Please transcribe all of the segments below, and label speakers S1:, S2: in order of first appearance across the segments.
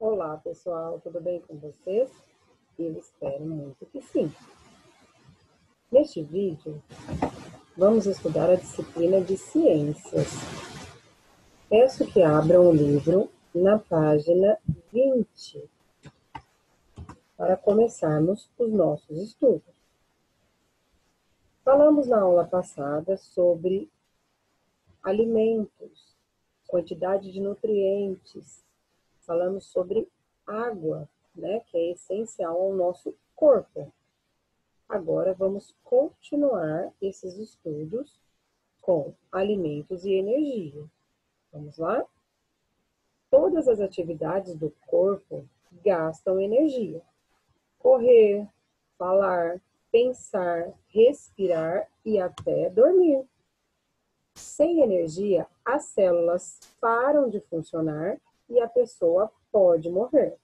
S1: Olá, pessoal, tudo bem com vocês? Eu espero muito que sim. Neste vídeo, vamos estudar a disciplina de Ciências. Peço que abram o livro na página 20, para começarmos os nossos estudos. Falamos na aula passada sobre alimentos, quantidade de nutrientes, falamos sobre água, né, que é essencial ao nosso corpo. Agora vamos continuar esses estudos com alimentos e energia. Vamos lá? Todas as atividades do corpo gastam energia. Correr, falar, pensar, respirar e até dormir. Sem energia, as células param de funcionar e a pessoa pode morrer.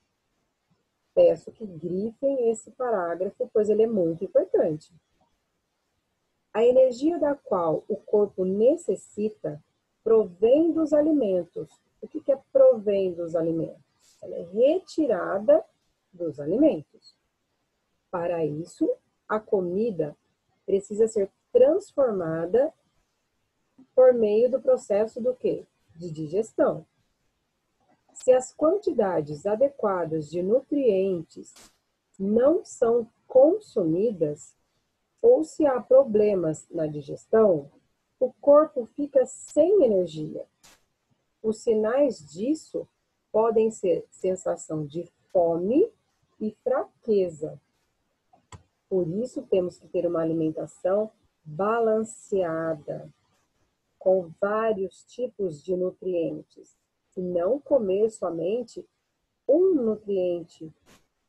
S1: Peço que grifem esse parágrafo, pois ele é muito importante. A energia da qual o corpo necessita provém dos alimentos. O que é provém dos alimentos? Ela é retirada dos alimentos. Para isso, a comida precisa ser transformada por meio do processo do quê? De digestão. Se as quantidades adequadas de nutrientes não são consumidas, ou se há problemas na digestão, o corpo fica sem energia. Os sinais disso podem ser sensação de fome e fraqueza. Por isso, temos que ter uma alimentação balanceada, com vários tipos de nutrientes, e não comer somente um nutriente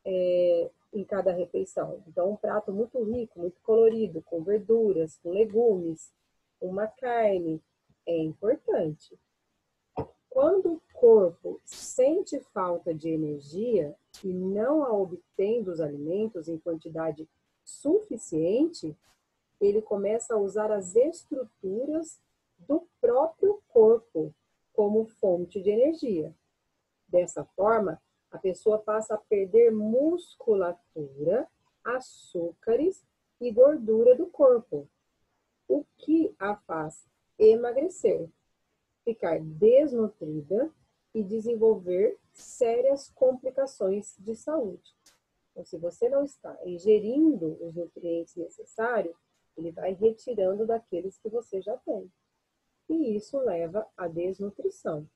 S1: em cada refeição. Então, um prato muito rico, muito colorido, com verduras, com legumes, uma carne, é importante. Quando o corpo sente falta de energia e não a obtém dos alimentos em quantidade suficiente, ele começa a usar as estruturas do próprio corpo como fonte de energia. Dessa forma, a pessoa passa a perder musculatura, açúcares e gordura do corpo, o que a faz emagrecer, ficar desnutrida e desenvolver sérias complicações de saúde. Então, se você não está ingerindo os nutrientes necessários, ele vai retirando daqueles que você já tem. E isso leva à desnutrição.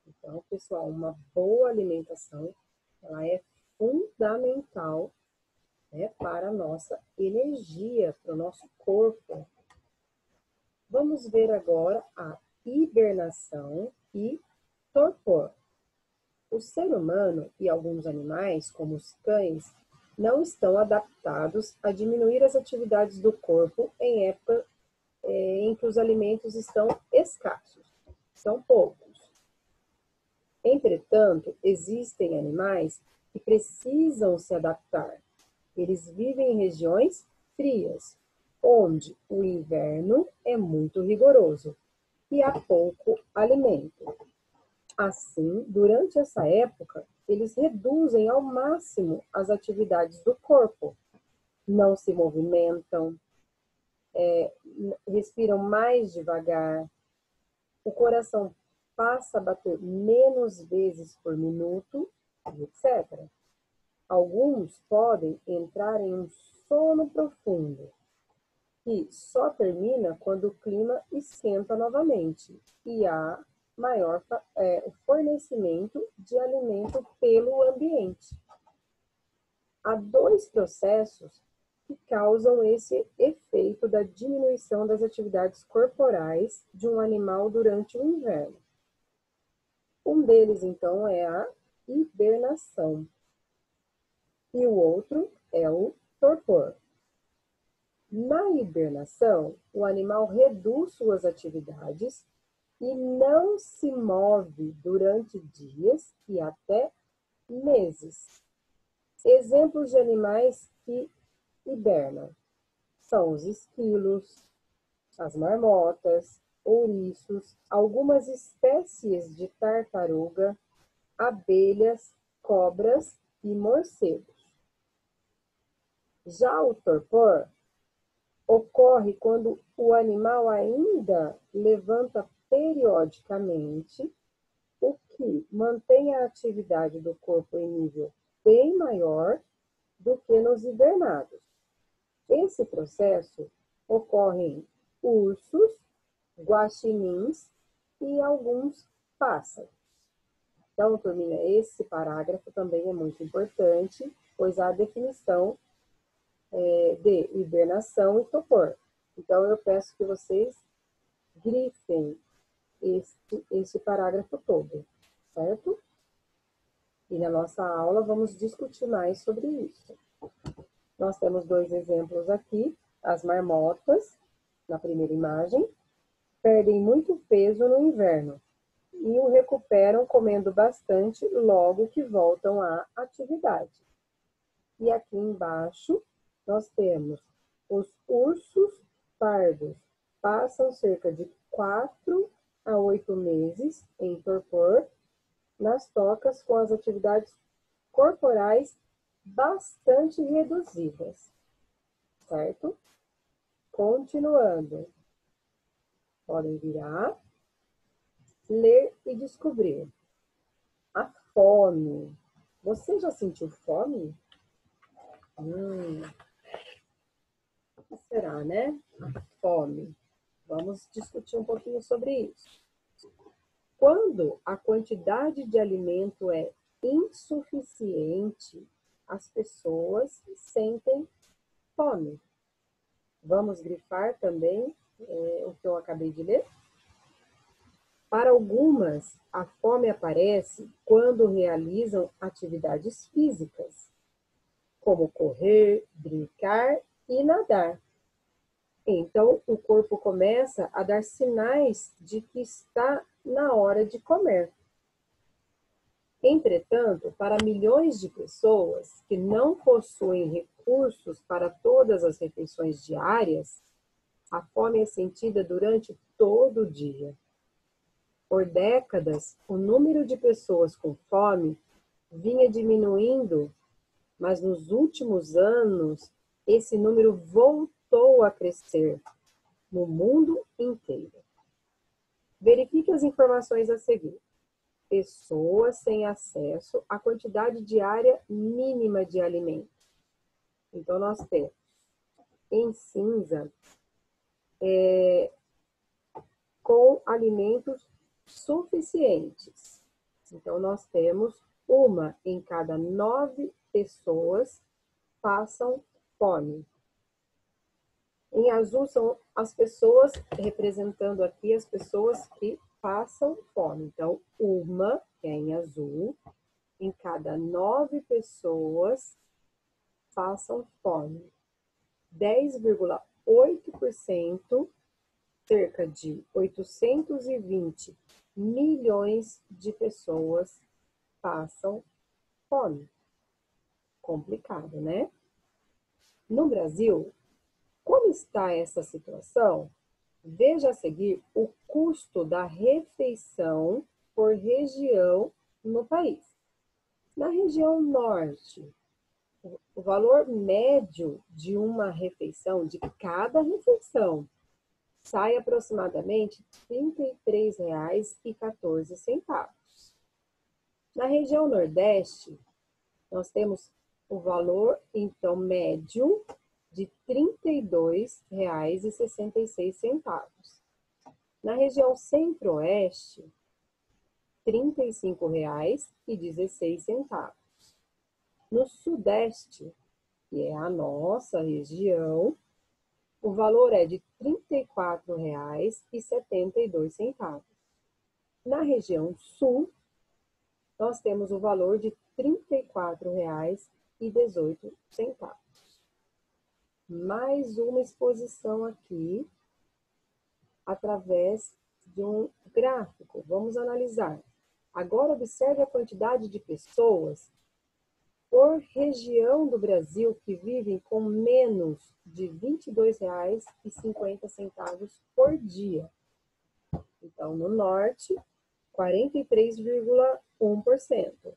S1: Então, pessoal, uma boa alimentação, ela é fundamental, né, para a nossa energia, para o nosso corpo. Vamos ver agora a hibernação e torpor. O ser humano e alguns animais, como os cães, não estão adaptados a diminuir as atividades do corpo em época em que os alimentos estão escassos. São poucos. Entretanto, existem animais que precisam se adaptar. Eles vivem em regiões frias, onde o inverno é muito rigoroso e há pouco alimento. Assim, durante essa época, eles reduzem ao máximo as atividades do corpo. Não se movimentam, respiram mais devagar, o coração passa a bater menos vezes por minuto, etc. Alguns podem entrar em um sono profundo, que só termina quando o clima esquenta novamente e há maior fornecimento de alimento pelo ambiente. Há dois processos que causam esse efeito da diminuição das atividades corporais de um animal durante o inverno. Um deles, então, é a hibernação e o outro é o torpor. Na hibernação, o animal reduz suas atividades e não se move durante dias e até meses. Exemplos de animais que hibernam são os esquilos, as marmotas, ouriços, algumas espécies de tartaruga, abelhas, cobras e morcegos. Já o torpor ocorre quando o animal ainda levanta periodicamente, o que mantém a atividade do corpo em nível bem maior do que nos hibernados. Esse processo ocorre em ursos, guaxinins e alguns pássaros. Então, turminha, esse parágrafo também é muito importante, pois há a definição de hibernação e torpor. Então, eu peço que vocês grifem esse parágrafo todo, certo? E na nossa aula vamos discutir mais sobre isso. Nós temos 2 exemplos aqui. As marmotas, na primeira imagem, perdem muito peso no inverno e o recuperam comendo bastante logo que voltam à atividade. E aqui embaixo nós temos os ursos pardos. Passam cerca de 4 a 8 meses em torpor nas tocas com as atividades corporais bastante reduzidas, certo? Continuando. Podem virar, ler e descobrir. A fome. Você já sentiu fome? O que será, né? A fome. Vamos discutir um pouquinho sobre isso. Quando a quantidade de alimento é insuficiente, as pessoas sentem fome. Vamos grifar também o que eu acabei de ler? Para algumas, a fome aparece quando realizam atividades físicas, como correr, brincar e nadar. Então, o corpo começa a dar sinais de que está na hora de comer. Entretanto, para milhões de pessoas que não possuem recursos para todas as refeições diárias, a fome é sentida durante todo o dia. Por décadas, o número de pessoas com fome vinha diminuindo, mas nos últimos anos, esse número voltou a crescer no mundo inteiro. Verifique as informações a seguir. Pessoas sem acesso à quantidade diária mínima de alimentos. Então, nós temos em cinza com alimentos suficientes. Então, nós temos 1 em cada 9 pessoas passam fome. Em azul são as pessoas, representando aqui as pessoas que passam fome. Então, 1, que é em azul, em cada 9 pessoas passam fome. 10,8%, cerca de 820 milhões de pessoas passam fome. Complicado, né? No Brasil, como está essa situação? Veja a seguir o custo da refeição por região no país. Na região norte, o valor médio de uma refeição, de cada refeição, sai aproximadamente R$ 33,14. Na região nordeste, nós temos o valor, então, médio de R$ 32,66. Na região centro-oeste, R$ 35,16. No sudeste, que é a nossa região, o valor é de R$ 34,72. Na região sul, nós temos o valor de R$ 34,18. Mais uma exposição aqui, através de um gráfico. Vamos analisar. Agora, observe a quantidade de pessoas por região do Brasil que vivem com menos de R$ 22,50 por dia. Então, no norte, 43,1%.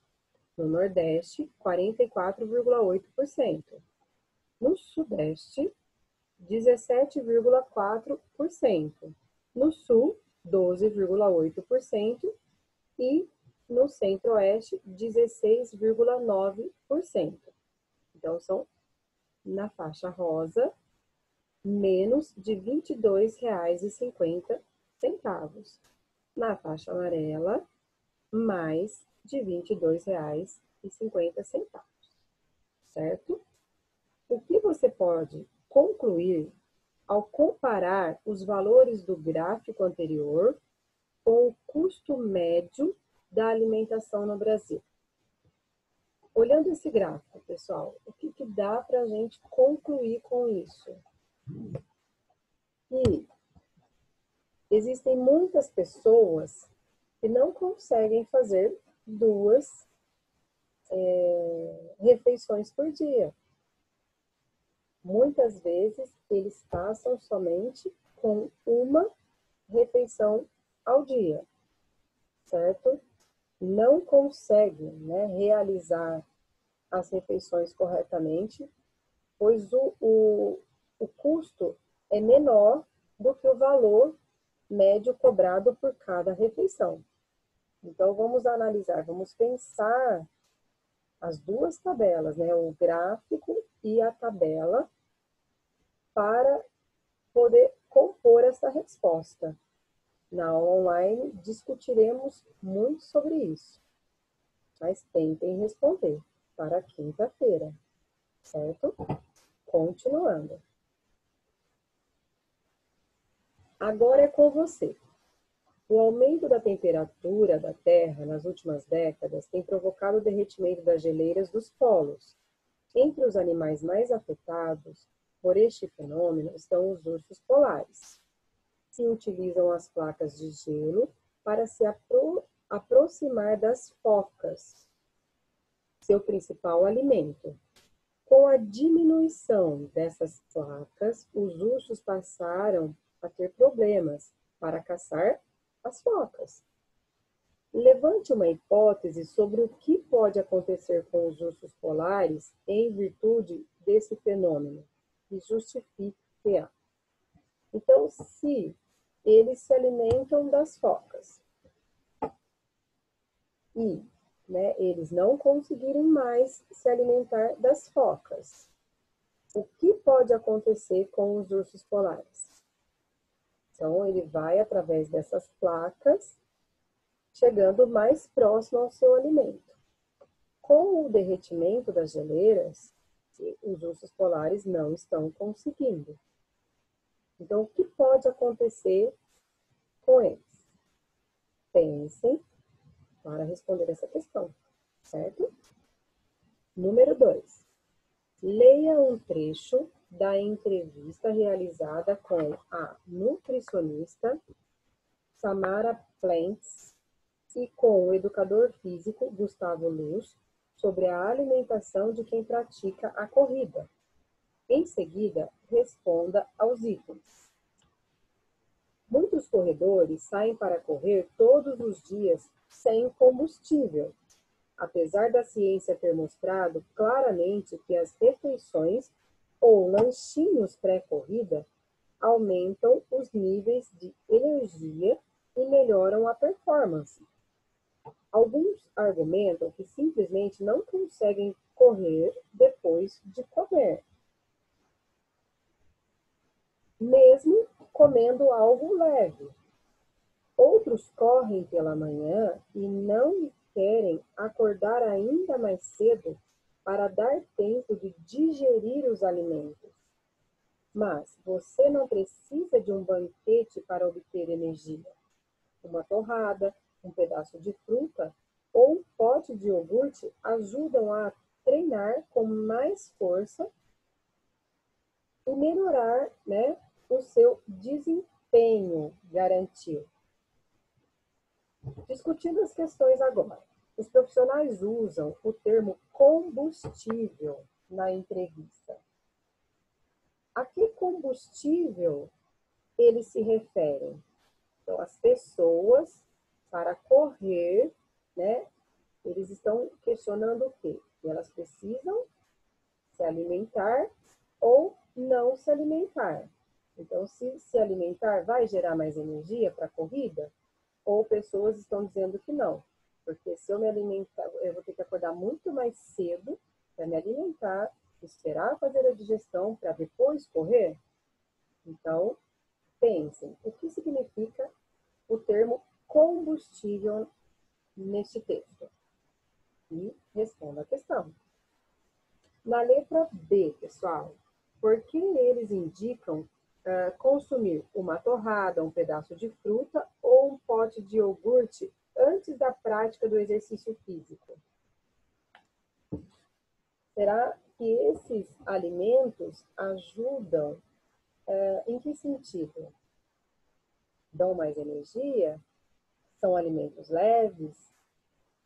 S1: No Nordeste, 44,8%. No Sudeste, 17,4%. No Sul, 12,8%. E no Centro-Oeste, 16,9%. Então, são na faixa rosa, menos de R$ 22,50. Na faixa amarela, mais de R$ 22,50. Certo? O que você pode concluir ao comparar os valores do gráfico anterior com o custo médio da alimentação no Brasil? Olhando esse gráfico, pessoal, o que dá para a gente concluir com isso? Que existem muitas pessoas que não conseguem fazer duas refeições por dia. Muitas vezes, eles passam somente com uma refeição ao dia, certo? Não conseguem, né, realizar as refeições corretamente, pois o custo é menor do que o valor médio cobrado por cada refeição. Então, vamos analisar, vamos pensar as duas tabelas, né, o gráfico e a tabela, para poder compor essa resposta. Na aula online, discutiremos muito sobre isso, mas tentem responder para quinta-feira, certo? Continuando. Agora é com você. O aumento da temperatura da Terra nas últimas décadas tem provocado o derretimento das geleiras dos polos. Entre os animais mais afetados por este fenômeno estão os ursos polares, que utilizam as placas de gelo para se aproximar das focas, seu principal alimento. Com a diminuição dessas placas, os ursos passaram a ter problemas para caçar as focas. Levante uma hipótese sobre o que pode acontecer com os ursos polares em virtude desse fenômeno e justifique-a. Então, se eles se alimentam das focas e, né, eles não conseguirem mais se alimentar das focas, o que pode acontecer com os ursos polares? Então, ele vai através dessas placas, chegando mais próximo ao seu alimento. Com o derretimento das geleiras, os ursos polares não estão conseguindo. Então, o que pode acontecer com eles? Pensem para responder essa questão, certo? Número 2. Leia um trecho da entrevista realizada com a nutricionista Samara Plantz e com o educador físico Gustavo Luz sobre a alimentação de quem pratica a corrida. Em seguida, responda aos itens. Muitos corredores saem para correr todos os dias sem combustível, apesar da ciência ter mostrado claramente que as refeições ou lanchinhos pré-corrida aumentam os níveis de energia e melhoram a performance. Alguns argumentam que simplesmente não conseguem correr depois de comer, mesmo comendo algo leve. Outros correm pela manhã e não querem acordar ainda mais cedo para dar tempo de digerir os alimentos. Mas você não precisa de um banquete para obter energia. Uma torrada, um pedaço de fruta ou um pote de iogurte ajudam a treinar com mais força e melhorar, né, o seu desempenho garantido. Discutindo as questões agora. Os profissionais usam o termo combustível na entrevista. A que combustível eles se referem? Então, as pessoas, para correr, né, Eles estão questionando o quê? Que elas precisam se alimentar ou não se alimentar. Então, se alimentar vai gerar mais energia para a corrida? Ou pessoas estão dizendo que não, porque se eu me alimentar, eu vou ter que acordar muito mais cedo para me alimentar, esperar fazer a digestão para depois correr? Então, pensem, o que significa o termo combustível neste texto? E responda a questão. Na letra B, pessoal, por que eles indicam consumir uma torrada, um pedaço de fruta ou um pote de iogurte antes da prática do exercício físico? Será que esses alimentos ajudam em que sentido? Dão mais energia? São alimentos leves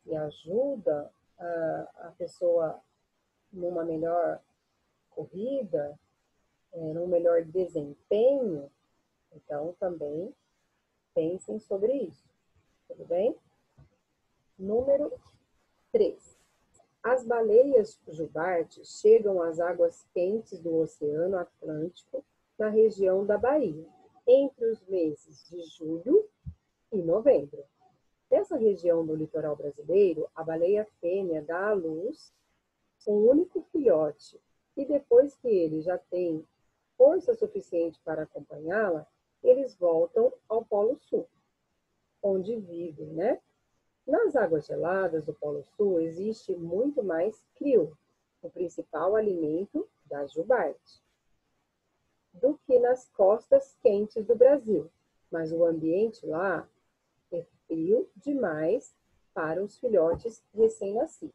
S1: e ajudam a pessoa numa melhor corrida, num melhor desempenho? Então, também pensem sobre isso, tudo bem? Número 3. As baleias jubarte chegam às águas quentes do Oceano Atlântico na região da Bahia, entre os meses de julho e novembro. Nessa região do litoral brasileiro, a baleia fêmea dá à luz um único filhote e depois que ele já tem força suficiente para acompanhá-la, eles voltam ao Polo Sul, onde vivem, né? Nas águas geladas do Polo Sul existe muito mais krill, o principal alimento da jubarte, do que nas costas quentes do Brasil. Mas o ambiente lá é frio demais para os filhotes recém-nascidos.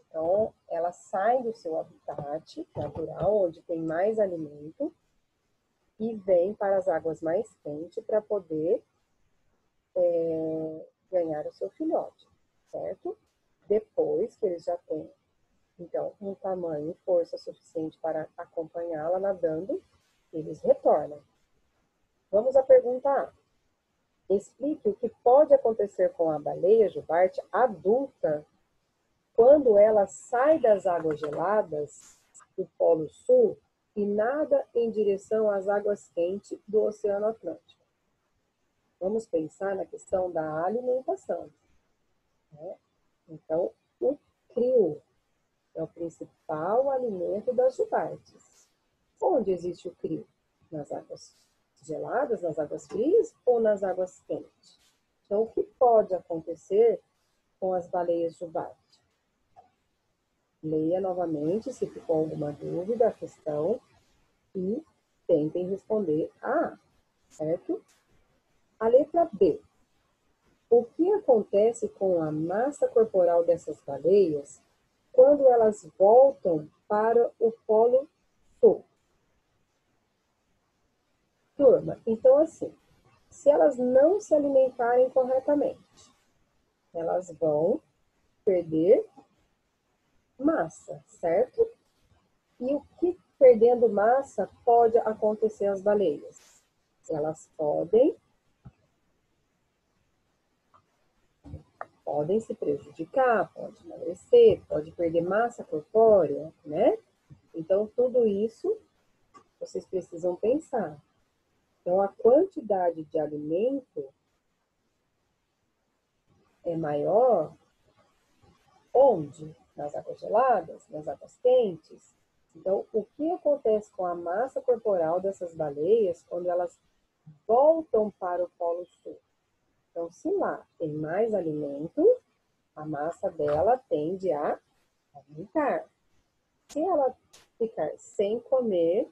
S1: Então, elas saem do seu habitat natural, onde tem mais alimento, e vêm para as águas mais quentes para poder ganhar o seu filhote, certo? Depois que eles já têm, então, um tamanho e força suficiente para acompanhá-la nadando, eles retornam. Vamos à pergunta A. Explique o que pode acontecer com a baleia jubarte adulta quando ela sai das águas geladas do Polo Sul e nada em direção às águas quentes do Oceano Atlântico. Vamos pensar na questão da alimentação, né? Então, o krill é o principal alimento das jubartes. Onde existe o krill? Nas águas geladas, nas águas frias ou nas águas quentes? Então, o que pode acontecer com as baleias jubartes? Leia novamente, se ficou alguma dúvida, a questão, e tentem responder A, certo? A letra B. O que acontece com a massa corporal dessas baleias quando elas voltam para o Polo Sul? Turma, então assim, se elas não se alimentarem corretamente, elas vão perder massa, certo? E o que perdendo massa pode acontecer às baleias? Elas podem se prejudicar, pode emagrecer, pode perder massa corpórea, né? Então, tudo isso vocês precisam pensar. Então, a quantidade de alimento é maior onde? Nas águas geladas, nas águas quentes. Então, o que acontece com a massa corporal dessas baleias quando elas voltam para o Polo Sul? Então, se lá tem mais alimento, a massa dela tende a aumentar. Se ela ficar sem comer,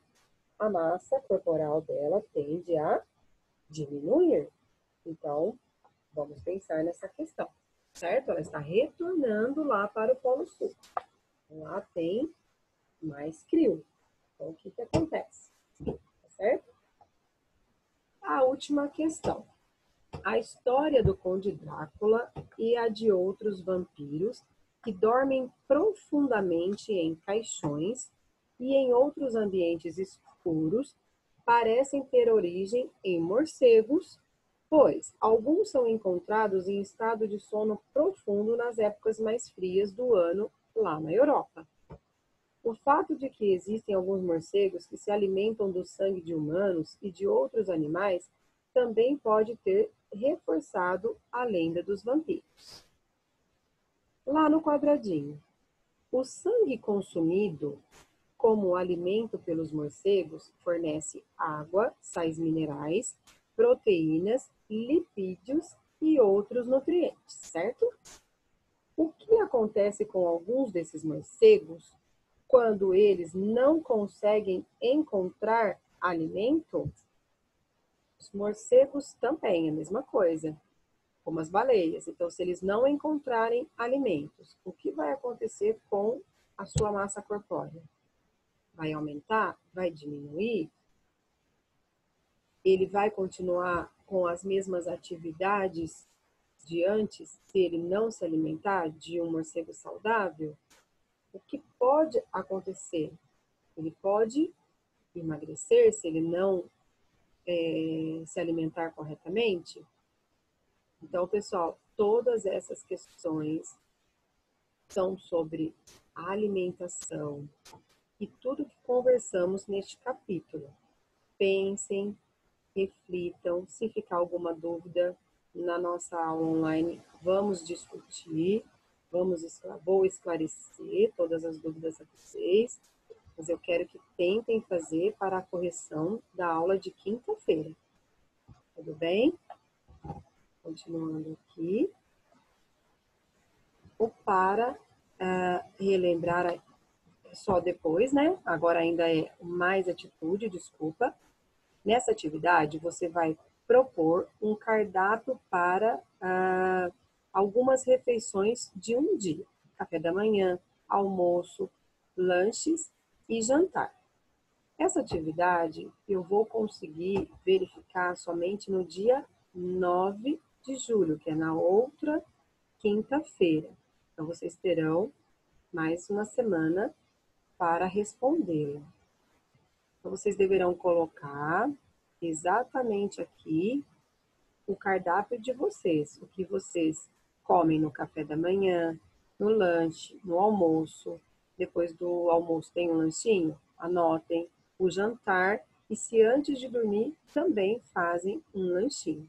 S1: a massa corporal dela tende a diminuir. Então, vamos pensar nessa questão, certo? Ela está retornando lá para o Polo Sul. Lá tem mais krill. Então, o que acontece? Tá certo? A última questão. A história do Conde Drácula e a de outros vampiros que dormem profundamente em caixões e em outros ambientes escuros parecem ter origem em morcegos pois alguns são encontrados em estado de sono profundo nas épocas mais frias do ano lá na Europa. O fato de que existem alguns morcegos que se alimentam do sangue de humanos e de outros animais também pode ter reforçado a lenda dos vampiros. Lá no quadradinho, o sangue consumido como alimento pelos morcegos fornece água, sais minerais, proteínas, lipídios e outros nutrientes, certo? O que acontece com alguns desses morcegos quando eles não conseguem encontrar alimento? Os morcegos também, a mesma coisa, como as baleias. Então, se eles não encontrarem alimentos, o que vai acontecer com a sua massa corpórea? Vai aumentar? Vai diminuir? Ele vai continuar com as mesmas atividades de antes, se ele não se alimentar de um morcego saudável? O que pode acontecer? Ele pode emagrecer se ele não se alimentar corretamente? Então, pessoal, todas essas questões são sobre alimentação e tudo que conversamos neste capítulo. Pensem, reflitam, se ficar alguma dúvida na nossa aula online, vamos discutir, vou esclarecer todas as dúvidas a vocês, mas eu quero que tentem fazer para a correção da aula de quinta-feira. Tudo bem? Continuando aqui. Para relembrar só depois, né? Agora ainda é mais atitude, desculpa. Nessa atividade, você vai propor um cardápio para algumas refeições de um dia. Café da manhã, almoço, lanches e jantar. Essa atividade eu vou conseguir verificar somente no dia 9 de julho, que é na outra quinta-feira. Então, vocês terão mais uma semana para respondê-la. Então, vocês deverão colocar exatamente aqui o cardápio de vocês, o que vocês comem no café da manhã, no lanche, no almoço. Depois do almoço tem um lanchinho? Anotem o jantar e se antes de dormir também fazem um lanchinho.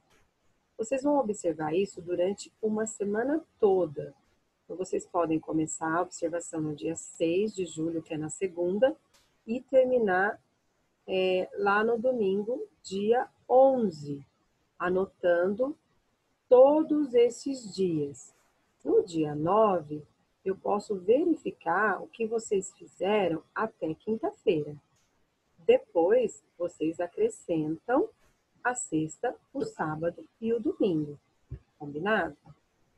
S1: Vocês vão observar isso durante uma semana toda. Então, vocês podem começar a observação no dia 6 de julho, que é na segunda, e terminar lá no domingo, dia 11, anotando todos esses dias. No dia 9, eu posso verificar o que vocês fizeram até quinta-feira. Depois, vocês acrescentam a sexta, o sábado e o domingo. Combinado?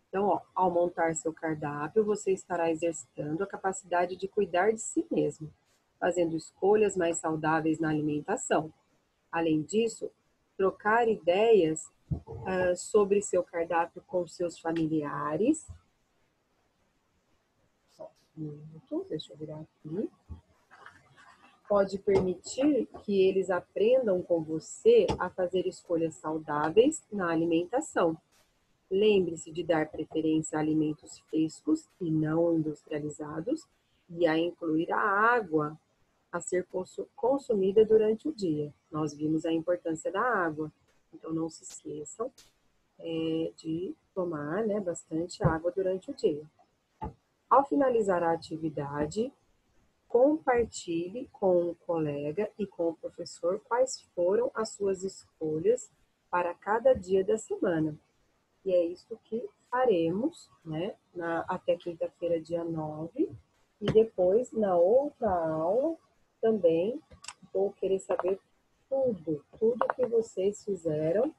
S1: Então, ao montar seu cardápio, você estará exercitando a capacidade de cuidar de si mesmo, fazendo escolhas mais saudáveis na alimentação. Além disso, trocar ideias sobre seu cardápio com seus familiares. Só um minuto, deixa eu virar aqui. Pode permitir que eles aprendam com você a fazer escolhas saudáveis na alimentação. Lembre-se de dar preferência a alimentos frescos e não industrializados e a incluir a água a ser consumida durante o dia. Nós vimos a importância da água, então não se esqueçam de tomar bastante água durante o dia. Ao finalizar a atividade, compartilhe com o colega e com o professor quais foram as suas escolhas para cada dia da semana. E é isso que faremos, até quinta-feira, dia 9. E depois, na outra aula, também vou querer saber tudo que vocês fizeram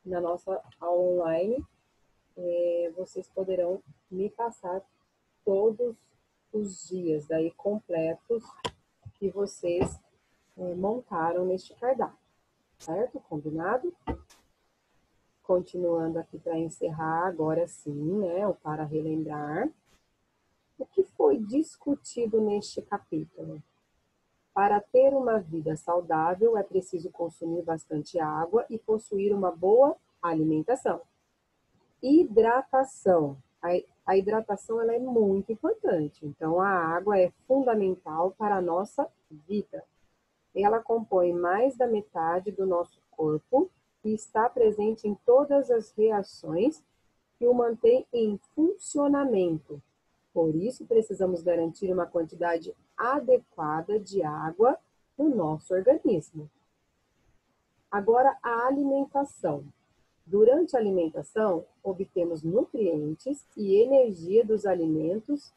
S1: na nossa aula online. Vocês poderão me passar todos os dias daí completos que vocês montaram neste cardápio, certo? Combinado? Continuando aqui para encerrar, agora sim, o para relembrar. O que foi discutido neste capítulo? Para ter uma vida saudável, é preciso consumir bastante água e possuir uma boa alimentação. Hidratação. A hidratação ela é muito importante, então a água é fundamental para a nossa vida. Ela compõe mais da metade do nosso corpo e está presente em todas as reações que o mantém em funcionamento. Por isso, precisamos garantir uma quantidade adequada de água no nosso organismo. Agora, a alimentação. Durante a alimentação, obtemos nutrientes e energia dos alimentos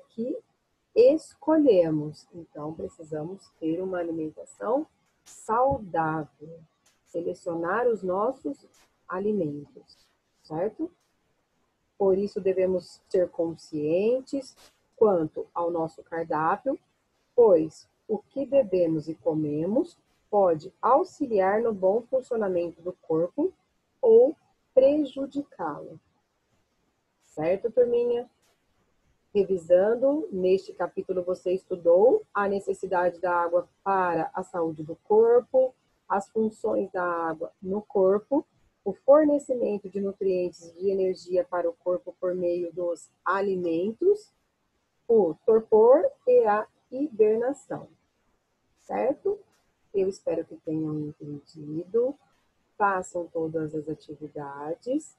S1: que escolhemos. Então, precisamos ter uma alimentação saudável. Selecionar os nossos alimentos, certo? Por isso, devemos ser conscientes quanto ao nosso cardápio, pois o que bebemos e comemos pode auxiliar no bom funcionamento do corpo ou prejudicá-lo. Certo, turminha? Revisando, neste capítulo você estudou a necessidade da água para a saúde do corpo, as funções da água no corpo, o fornecimento de nutrientes e de energia para o corpo por meio dos alimentos, o torpor e a hibernação. Certo? Eu espero que tenham entendido. Façam todas as atividades.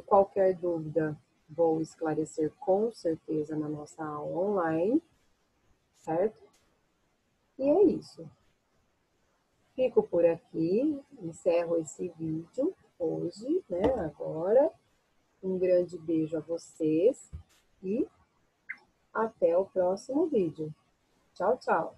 S1: Qualquer dúvida, vou esclarecer com certeza na nossa aula online, certo? E é isso. Fico por aqui, encerro esse vídeo hoje, né, agora. Um grande beijo a vocês e até o próximo vídeo. Tchau, tchau!